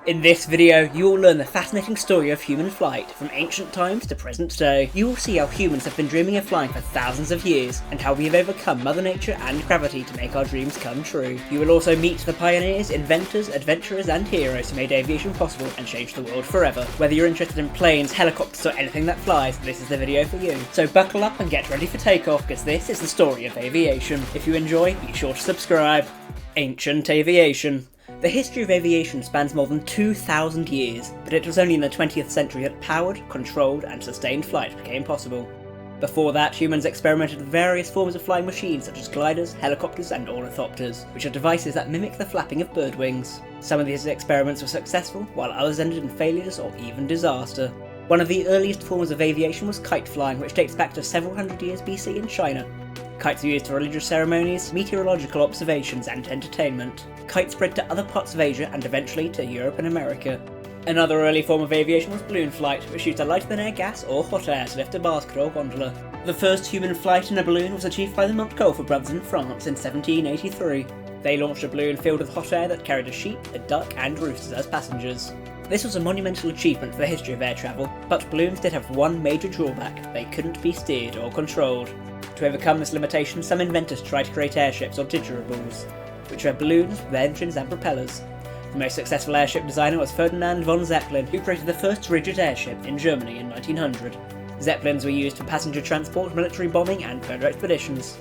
In this video, you will learn the fascinating story of human flight, from ancient times to present day. You will see how humans have been dreaming of flying for thousands of years, and how we have overcome Mother Nature and gravity to make our dreams come true. You will also meet the pioneers, inventors, adventurers and heroes who made aviation possible and changed the world forever. Whether you're interested in planes, helicopters or anything that flies, this is the video for you. So buckle up and get ready for takeoff, because this is the story of aviation. If you enjoy, be sure to subscribe. Ancient aviation. The history of aviation spans more than 2,000 years, but it was only in the 20th century that powered, controlled and sustained flight became possible. Before that, humans experimented with various forms of flying machines such as gliders, helicopters and ornithopters, which are devices that mimic the flapping of bird wings. Some of these experiments were successful, while others ended in failures or even disaster. One of the earliest forms of aviation was kite flying, which dates back to several hundred years BC in China. Kites were used for religious ceremonies, meteorological observations and entertainment. Kites spread to other parts of Asia and eventually to Europe and America. Another early form of aviation was balloon flight, which used a lighter-than-air gas or hot air to lift a basket or gondola. The first human flight in a balloon was achieved by the Montgolfier brothers in France in 1783. They launched a balloon filled with hot air that carried a sheep, a duck and roosters as passengers. This was a monumental achievement for the history of air travel, but balloons did have one major drawback: they couldn't be steered or controlled. To overcome this limitation, some inventors tried to create airships or dirigibles, which were balloons with engines and propellers. The most successful airship designer was Ferdinand von Zeppelin, who created the first rigid airship in Germany in 1900. Zeppelins were used for passenger transport, military bombing and polar expeditions.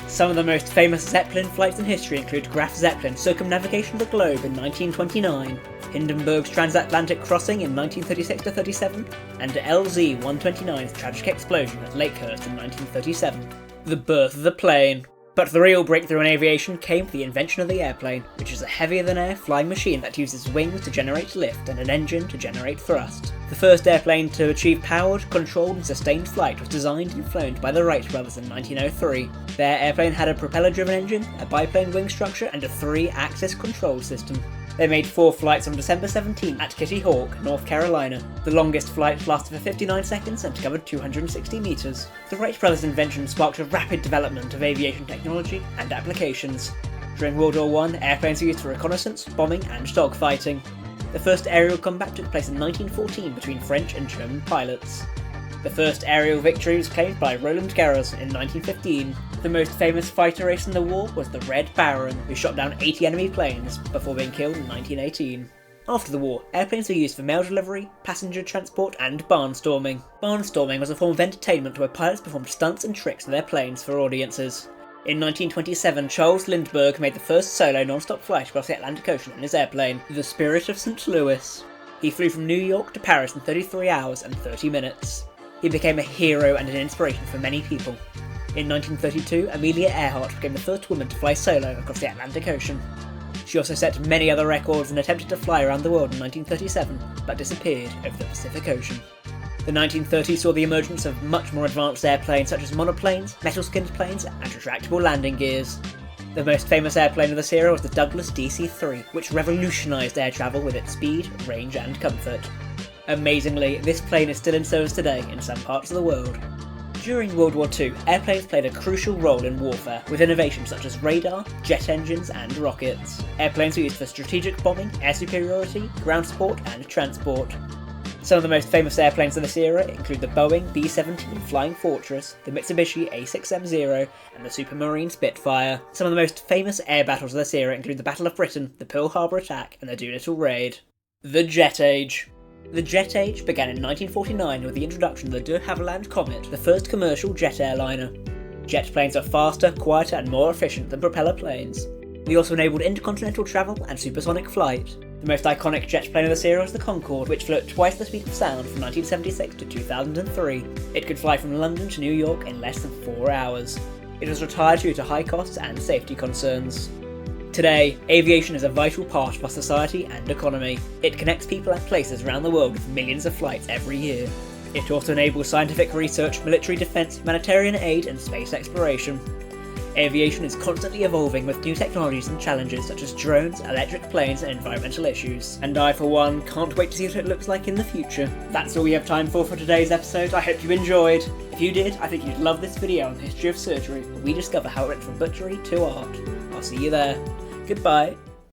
Some of the most famous Zeppelin flights in history include Graf Zeppelin's circumnavigation of the globe in 1929, Hindenburg's transatlantic crossing in 1936-37, and LZ-129's tragic explosion at Lakehurst in 1937. The birth of the plane. But the real breakthrough in aviation came with the invention of the airplane, which is a heavier-than-air flying machine that uses wings to generate lift and an engine to generate thrust. The first airplane to achieve powered, controlled and sustained flight was designed and flown by the Wright Brothers in 1903. Their airplane had a propeller-driven engine, a biplane wing structure and a 3-axis control system. They made 4 flights on December 17 at Kitty Hawk, North Carolina. The longest flight lasted for 59 seconds and covered 260 metres. The Wright brothers' invention sparked a rapid development of aviation technology and applications. During World War I, airplanes were used for reconnaissance, bombing and dogfighting. The first aerial combat took place in 1914 between French and German pilots. The first aerial victory was claimed by Roland Garros in 1915. The most famous fighter race in the war was the Red Baron, who shot down 80 enemy planes before being killed in 1918. After the war, airplanes were used for mail delivery, passenger transport and barnstorming. Barnstorming was a form of entertainment where pilots performed stunts and tricks with their planes for audiences. In 1927, Charles Lindbergh made the first solo non-stop flight across the Atlantic Ocean in his airplane, the Spirit of St. Louis. He flew from New York to Paris in 33 hours and 30 minutes. He became a hero and an inspiration for many people. In 1932, Amelia Earhart became the first woman to fly solo across the Atlantic Ocean. She also set many other records and attempted to fly around the world in 1937, but disappeared over the Pacific Ocean. The 1930s saw the emergence of much more advanced airplanes such as monoplanes, metal-skinned planes, and retractable landing gears. The most famous airplane of this era was the Douglas DC-3, which revolutionised air travel with its speed, range and comfort. Amazingly, this plane is still in service today in some parts of the world. During World War II, airplanes played a crucial role in warfare, with innovations such as radar, jet engines and rockets. Airplanes were used for strategic bombing, air superiority, ground support and transport. Some of the most famous airplanes of this era include the Boeing B-17 Flying Fortress, the Mitsubishi A6M0 and the Supermarine Spitfire. Some of the most famous air battles of this era include the Battle of Britain, the Pearl Harbor attack and the Doolittle Raid. The Jet Age. The jet age began in 1949 with the introduction of the de Havilland Comet, the first commercial jet airliner. Jet planes are faster, quieter and more efficient than propeller planes. They also enabled intercontinental travel and supersonic flight. The most iconic jet plane of this era was the Concorde, which flew at twice the speed of sound from 1976 to 2003. It could fly from London to New York in less than 4 hours. It was retired due to high costs and safety concerns. Today, aviation is a vital part of our society and economy. It connects people and places around the world with millions of flights every year. It also enables scientific research, military defence, humanitarian aid and space exploration. Aviation is constantly evolving with new technologies and challenges such as drones, electric planes and environmental issues. And I, for one, can't wait to see what it looks like in the future. That's all we have time for today's episode. I hope you enjoyed. If you did, I think you'd love this video on the history of surgery, where we discover how it went from butchery to art. I'll see you there. Goodbye.